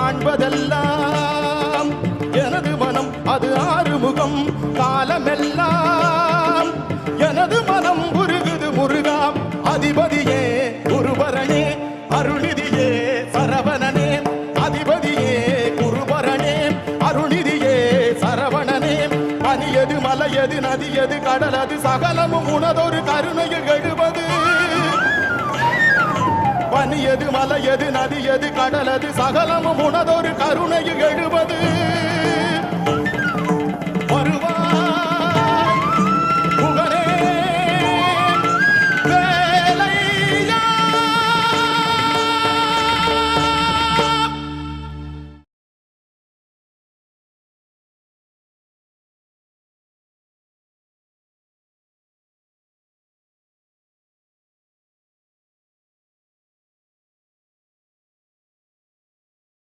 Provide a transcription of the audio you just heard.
காண்பதெல்லாம் எனது மனம் அது ஆறுமுகம் காலமெல்லாம் எனது மனம் உருகுது முருகா அதிபதியே குருபரனே அருள்நிதியே சரவணனே அதிபதியே குருபரனே அருள்நிதியே சரவணனே பனியது மலையது நதியது கடலது சகலமும் உனதொரு கருணையில் எழுவது பனியது மலையது நதியது கடலது சகலமும் உனதொரு கருணையில் எழுவது